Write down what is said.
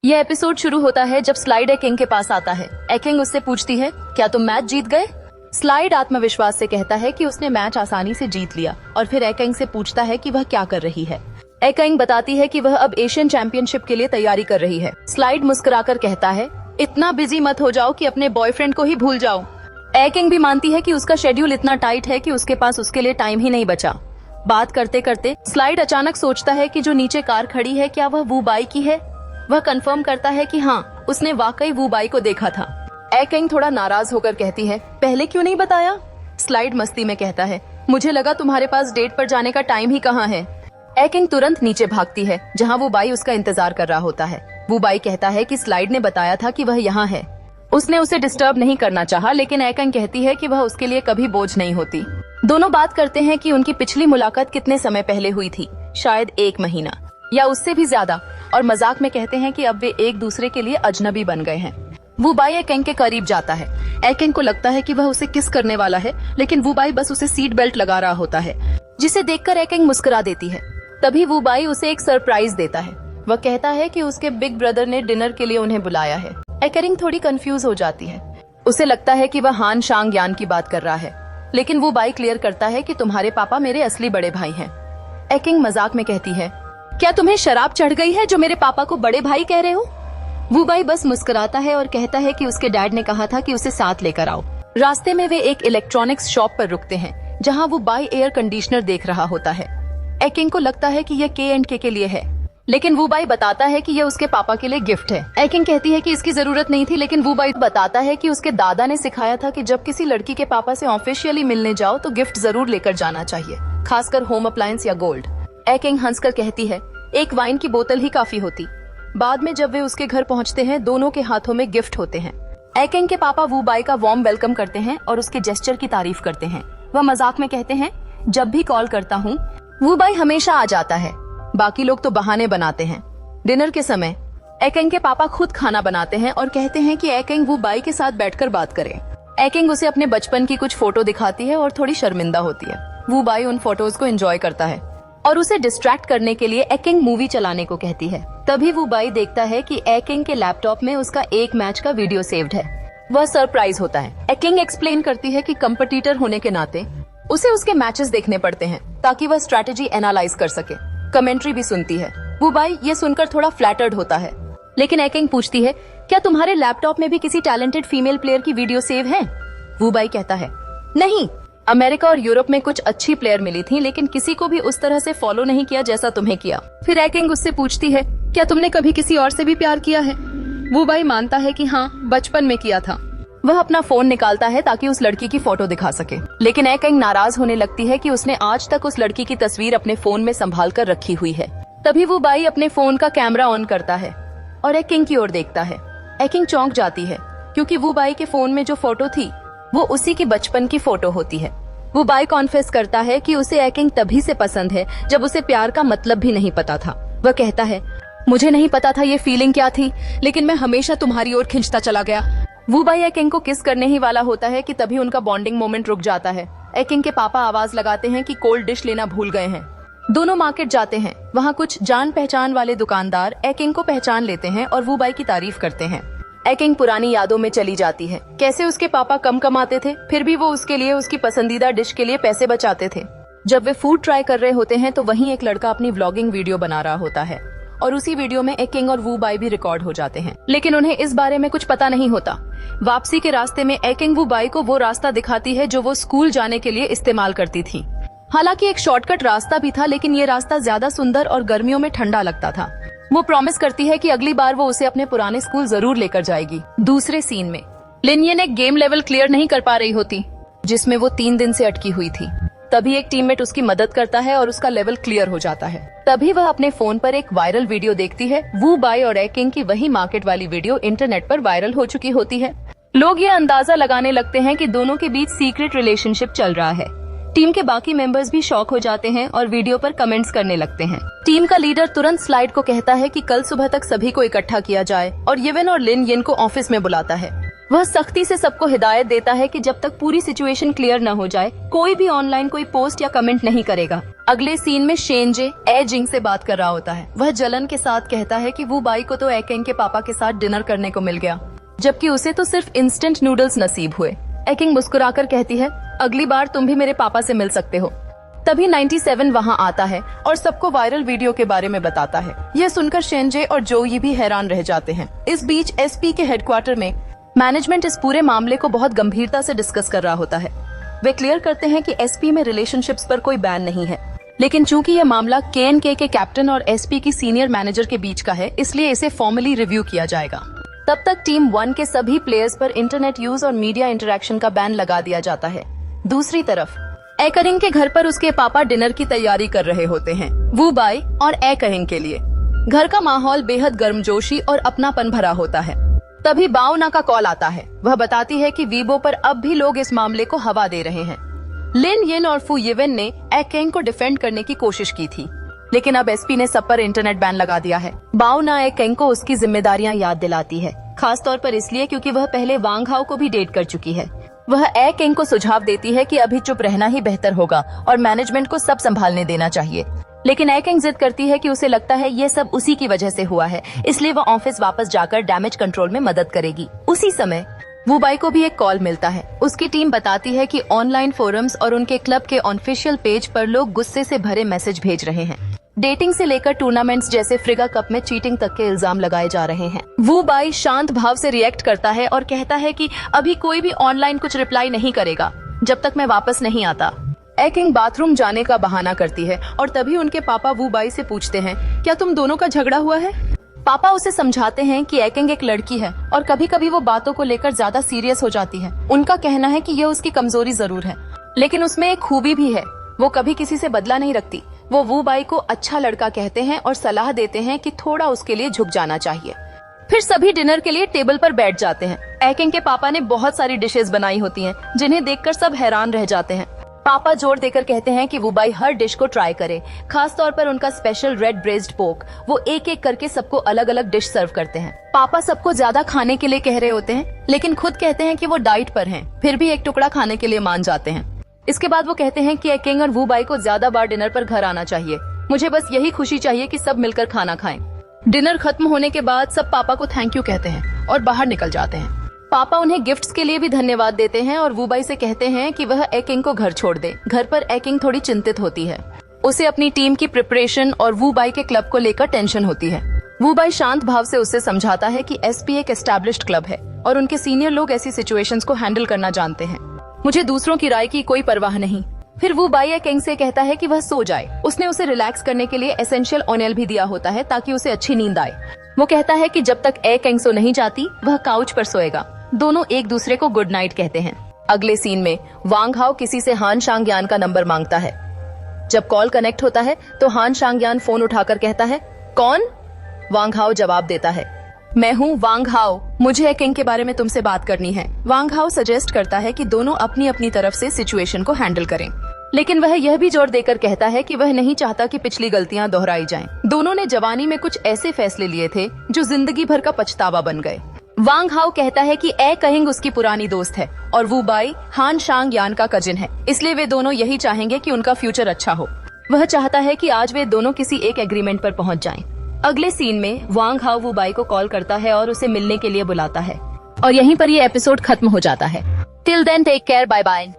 यह एपिसोड शुरू होता है जब स्लाइड एकिंग के पास आता है। एकिंग उससे पूछती है, क्या तुम मैच जीत गए? स्लाइड आत्मविश्वास से कहता है कि उसने मैच आसानी से जीत लिया और फिर एकिंग से पूछता है कि वह क्या कर रही है। एकिंग बताती है कि वह अब एशियन चैंपियनशिप के लिए तैयारी कर रही है। स्लाइड मुस्कुराकर कहता है, इतना बिजी मत हो जाओ कि अपने बॉयफ्रेंड को ही भूल जाओ। एकिंग भी मानती है कि उसका शेड्यूल इतना टाइट है कि उसके पास उसके लिए टाइम ही नहीं बचा। बात करते करते स्लाइड अचानक सोचता है कि जो नीचे कार खड़ी है क्या वह वू बाई की है। वह कंफर्म करता है कि हाँ, उसने वाकई वू बाई को देखा था। एकिंग थोड़ा नाराज होकर कहती है, पहले क्यों नहीं बताया? स्लाइड मस्ती में कहता है, मुझे लगा तुम्हारे पास डेट पर जाने का टाइम ही कहाँ है। एकिंग तुरंत नीचे भागती है जहाँ वू बाई उसका इंतजार कर रहा होता है। वू बाई कहता है कि स्लाइड ने बताया था कि वह यहाँ है। उसने उसे डिस्टर्ब नहीं करना चाहा, लेकिन एकिंग कहती है कि वह उसके लिए कभी बोझ नहीं होती। दोनों बात करते हैं कि उनकी पिछली मुलाकात कितने समय पहले हुई थी, शायद 1 महीना या उससे भी ज्यादा, और मजाक में कहते हैं कि अब वे एक दूसरे के लिए अजनबी बन गए हैं। वू बाई एकिंग के करीब जाता है। एकिंग को लगता है कि वह उसे किस करने वाला है, लेकिन वू बाई बस उसे सीट बेल्ट लगा रहा होता है, जिसे देखकर एकिंग मुस्कुरा देती है। तभी वू बाई उसे एक सरप्राइज देता है। वह कहता है कि उसके बिग ब्रदर ने डिनर के लिए उन्हें बुलाया है। एकिंग थोड़ी कंफ्यूज हो जाती है। उसे लगता है कि वह हान शांग यान की बात कर रहा है, लेकिन वू बाई क्लियर करता है कि तुम्हारे पापा मेरे असली बड़े भाई हैं। एकिंग मजाक में कहती है, क्या तुम्हें शराब चढ़ गई है जो मेरे पापा को बड़े भाई कह रहे हो? वू बाई बस मुस्कुराता है और कहता है कि उसके डैड ने कहा था कि उसे साथ लेकर आओ। रास्ते में वे एक इलेक्ट्रॉनिक्स शॉप पर रुकते हैं जहां वो बाई एयर कंडीशनर देख रहा होता है। एकिंग को लगता है कि यह K&K के लिए है, लेकिन वू बाई बताता है कि यह उसके पापा के लिए गिफ्ट है। एकिंग कहती है कि इसकी जरूरत नहीं थी, लेकिन वू बाई बताता है कि उसके दादा ने सिखाया था कि जब किसी लड़की के पापा से ऑफिशियली मिलने जाओ तो गिफ्ट जरूर लेकर जाना चाहिए, खासकर होम अप्लायंस या गोल्ड। एकिंग हंसकर कहती है, एक वाइन की बोतल ही काफी होती। बाद में जब वे उसके घर पहुंचते हैं, दोनों के हाथों में गिफ्ट होते हैं। एकिंग के पापा वू बाई का वार्म वेलकम करते हैं और उसके जेस्चर की तारीफ करते हैं। वह मजाक में कहते हैं, जब भी कॉल करता हूँ वू बाई हमेशा आ जाता है, बाकी लोग तो बहाने बनाते हैं। डिनर के समय एकिंग के पापा खुद खाना बनाते हैं और कहते हैं कि एकिंग वू बाई के साथ बैठकर बात करे। एकिंग उसे अपने बचपन की कुछ फोटो दिखाती है और थोड़ी शर्मिंदा होती है। वू बाई उन फोटोज को एंजॉय करता है और उसे डिस्ट्रैक्ट करने के लिए एकिंग मूवी चलाने को कहती है। तभी वू बाई देखता है कि एकिंग के लैपटॉप में उसका एक मैच का वीडियो सेव्ड है। वह सरप्राइज होता है। एकिंग एक्सप्लेन करती है कि कंपटीटर होने के नाते उसे उसके मैचेस देखने पड़ते हैं ताकि वह स्ट्रेटेजी एनालाइज कर सके। कमेंट्री भी सुनती है। वू बाई ये सुनकर थोड़ा फ्लैटर्ड होता है, लेकिन एकिंग पूछती है, क्या तुम्हारे लैपटॉप में भी किसी टैलेंटेड फीमेल प्लेयर की वीडियो सेव है? वू बाई कहता है, नहीं, अमेरिका और यूरोप में कुछ अच्छी प्लेयर मिली थी, लेकिन किसी को भी उस तरह से फॉलो नहीं किया जैसा तुम्हें किया। फिर एकिंग उससे पूछती है, क्या तुमने कभी किसी और से भी प्यार किया है? वू बाई मानता है कि हाँ, बचपन में किया था। वह अपना फोन निकालता है ताकि उस लड़की की फोटो दिखा सके, लेकिन एकिंग नाराज होने लगती है कि उसने आज तक उस लड़की की तस्वीर अपने फोन में संभाल कर रखी हुई है। तभी वू बाई अपने फोन का कैमरा ऑन करता है और एकिंग की ओर देखता है। एकिंग चौंक जाती है क्योंकि वू बाई के फोन में जो फोटो थी वो उसी की बचपन की फोटो होती है। वू बाई कॉन्फेस करता है कि उसे एकिंग तभी से पसंद है जब उसे प्यार का मतलब भी नहीं पता था। वह कहता है, मुझे नहीं पता था ये फीलिंग क्या थी, लेकिन मैं हमेशा तुम्हारी ओर खिंचता चला गया। वू बाई एकिंग को किस करने ही वाला होता है कि तभी उनका बॉन्डिंग मोमेंट रुक जाता है। एकिंग के पापा आवाज लगाते हैं कि कोल्ड डिश लेना भूल गए हैं। दोनों मार्केट जाते हैं। वहाँ कुछ जान पहचान वाले दुकानदार एकिंग को पहचान लेते हैं और वू बाई की तारीफ करते हैं। एकिंग पुरानी यादों में चली जाती है, कैसे उसके पापा कम कमाते थे, फिर भी वो उसके लिए उसकी पसंदीदा डिश के लिए पैसे बचाते थे। जब वे फूड ट्राई कर रहे होते हैं तो वहीं एक लड़का अपनी व्लॉगिंग वीडियो बना रहा होता है और उसी वीडियो में एकिंग और वू बाई भी रिकॉर्ड हो जाते हैं, लेकिन उन्हें इस बारे में कुछ पता नहीं होता। वापसी के रास्ते में एकिंग वू बाई को वो रास्ता दिखाती है जो वो स्कूल जाने के लिए इस्तेमाल करती थी। हालांकि एक शॉर्टकट रास्ता भी था, लेकिन ये रास्ता ज्यादा सुंदर और गर्मियों में ठंडा लगता था। वो प्रॉमिस करती है कि अगली बार वो उसे अपने पुराने स्कूल जरूर लेकर जाएगी। दूसरे सीन में लिनियन एक गेम लेवल क्लियर नहीं कर पा रही होती जिसमें वो 3 दिन से अटकी हुई थी। तभी एक टीममेट उसकी मदद करता है और उसका लेवल क्लियर हो जाता है। तभी वह अपने फोन पर एक वायरल वीडियो देखती है। वू बाई और एकिंग की वही मार्केट वाली वीडियो इंटरनेट पर वायरल हो चुकी होती है। लोग ये अंदाजा लगाने लगते हैं कि दोनों के बीच सीक्रेट रिलेशनशिप चल रहा है। टीम के बाकी मेंबर्स भी शॉक हो जाते हैं और वीडियो पर कमेंट्स करने लगते हैं। टीम का लीडर तुरंत स्लाइड को कहता है कि कल सुबह तक सभी को इकट्ठा किया जाए और येवन और लिन यिन को ऑफिस में बुलाता है। वह सख्ती से सबको हिदायत देता है कि जब तक पूरी सिचुएशन क्लियर न हो जाए कोई भी ऑनलाइन कोई पोस्ट या कमेंट नहीं करेगा। अगले सीन में शेनजे ए जिंग से बात कर रहा होता है। वह जलन के साथ कहता है कि वू बाई को तो ए किंग के पापा के साथ डिनर करने को मिल गया, जबकि उसे तो सिर्फ इंस्टेंट नूडल्स नसीब हुए। ए किंग मुस्कुराकर कहती है, अगली बार तुम भी मेरे पापा से मिल सकते हो। तभी 97 वहाँ आता है और सबको वायरल वीडियो के बारे में बताता है। यह सुनकर शेनजे और जोई भी हैरान रह जाते हैं। इस बीच एसपी के हेडक्वार्टर में मैनेजमेंट इस पूरे मामले को बहुत गंभीरता से डिस्कस कर रहा होता है। वे क्लियर करते हैं कि एसपी में रिलेशनशिप्स पर कोई बैन नहीं है, लेकिन चूंकि यह मामला KNK के कैप्टन और एसपी की सीनियर मैनेजर के बीच का है, इसलिए इसे फॉर्मली रिव्यू किया जाएगा। तब तक टीम 1 के सभी प्लेयर्स पर इंटरनेट यूज और मीडिया इंटरेक्शन का बैन लगा दिया जाता है। दूसरी तरफ ए कहिंग के घर पर उसके पापा डिनर की तैयारी कर रहे होते हैं, वू बाई और ए कहिंग के लिए। घर का माहौल बेहद गर्मजोशी और अपनापन भरा होता है। तभी बाओना का कॉल आता है। वह बताती है कि वीबो पर अब भी लोग इस मामले को हवा दे रहे हैं। लिन येन और फू येवेन ने ए किंग को डिफेंड करने की कोशिश की थी, लेकिन अब एसपी ने सब पर इंटरनेट बैन लगा दिया है। बाओना ए किंग को उसकी जिम्मेदारियां याद दिलाती है, खास तौर पर इसलिए क्योंकि वह पहले वांग हाओ को भी डेट कर चुकी है। वह ए किंग को सुझाव देती है कि अभी चुप रहना ही बेहतर होगा और मैनेजमेंट को सब संभालने देना चाहिए, लेकिन ए किंग जिद करती है कि उसे लगता है ये सब उसी की वजह से हुआ है, इसलिए वह ऑफिस वापस जाकर डैमेज कंट्रोल में मदद करेगी। उसी समय वू बाई को भी एक कॉल मिलता है। उसकी टीम बताती है कि ऑनलाइन फोरम्स और उनके क्लब के ऑफिशियल पेज पर लोग गुस्से से भरे मैसेज भेज रहे हैं। डेटिंग से लेकर टूर्नामेंट्स जैसे फ्रिगा कप में चीटिंग तक के इल्जाम लगाए जा रहे हैं। वू बाई शांत भाव से रिएक्ट करता है और कहता है कि अभी कोई भी ऑनलाइन कुछ रिप्लाई नहीं करेगा जब तक मैं वापस नहीं आता। ए किंग बाथरूम जाने का बहाना करती है और तभी उनके पापा वू बाई से पूछते हैं, क्या तुम दोनों का झगड़ा हुआ है? पापा उसे समझाते हैं कि ए किंग एक लड़की है और कभी कभी वो बातों को लेकर ज्यादा सीरियस हो जाती है। उनका कहना है कि यह उसकी कमजोरी जरूर है, लेकिन उसमें एक खूबी भी है, वो कभी किसी से बदला नहीं रखती। वो वू बाई को अच्छा लड़का कहते हैं और सलाह देते हैं कि थोड़ा उसके लिए झुक जाना चाहिए। फिर सभी डिनर के लिए टेबल पर बैठ जाते हैं। ए किंग के पापा ने बहुत सारी डिशेस बनाई होती हैं, जिन्हें देखकर सब हैरान रह जाते हैं। पापा जोर देकर कहते हैं कि वू बाई हर डिश को ट्राई करे, खास तौर पर उनका स्पेशल रेड ब्रेस्ड पोर्क। वो एक एक करके सबको अलग अलग डिश सर्व करते हैं। पापा सबको ज्यादा खाने के लिए कह रहे होते हैं, लेकिन खुद कहते हैं कि वो डाइट पर हैं, फिर भी एक टुकड़ा खाने के लिए मान जाते हैं। इसके बाद वो कहते हैं कि ए किंग और वू बाई को ज्यादा बार डिनर पर घर आना चाहिए। मुझे बस यही खुशी चाहिए कि सब मिलकर खाना खाएं। डिनर खत्म होने के बाद सब पापा को थैंक यू कहते हैं और बाहर निकल जाते हैं। पापा उन्हें गिफ्ट्स के लिए भी धन्यवाद देते हैं और वू बाई से कहते हैं कि वह ए किंग को घर छोड़ दे। घर पर ए किंग थोड़ी चिंतित होती है। उसे अपनी टीम की प्रिपरेशन और वू बाई के क्लब को लेकर टेंशन होती है। वू बाई शांत भाव से उससे समझाता है कि एसपी एक एस्टैब्लिश्ड क्लब है और उनके सीनियर लोग ऐसी सिचुएशंस को हैंडल करना जानते हैं। मुझे दूसरों की राय की कोई परवाह नहीं। फिर वू बाई ए किंग से कहता है कि वह सो जाए। उसने उसे रिलैक्स करने के लिए एसेंशियल ऑयल भी दिया होता है ताकि उसे अच्छी नींद आए। वो कहता है कि जब तक ए किंग सो नहीं जाती वह काउच पर सोएगा। दोनों एक दूसरे को गुड नाइट कहते हैं। अगले सीन में वांग हाओ किसी से हान शांगयान का नंबर मांगता है। जब कॉल कनेक्ट होता है तो हान शांगयान फोन उठाकर कहता है, कौन? वांग हाओ जवाब देता है, मैं हूँ वांग हाओ, मुझे ए किंग के बारे में तुमसे बात करनी है। वांग हाओ सजेस्ट करता है कि दोनों अपनी अपनी तरफ से सिचुएशन को हैंडल करें, लेकिन वह यह भी जोर देकर कहता है कि वह नहीं चाहता कि पिछली गलतियां दोहराई जाएं। दोनों ने जवानी में कुछ ऐसे फैसले लिए थे जो जिंदगी भर का पछतावा बन गए। वांग हाओ कहता है कि ए किंग उसकी पुरानी दोस्त है और वू बाई हान शांग यान का कजिन है, इसलिए वे दोनों यही चाहेंगे कि उनका फ्यूचर अच्छा हो। वह चाहता है कि आज वे दोनों किसी एक एग्रीमेंट पर पहुंच जाएं। अगले सीन में वांग हाओ वू बाई को कॉल करता है और उसे मिलने के लिए बुलाता है और यहीं पर ये एपिसोड खत्म हो जाता है। Till then take care, bye bye.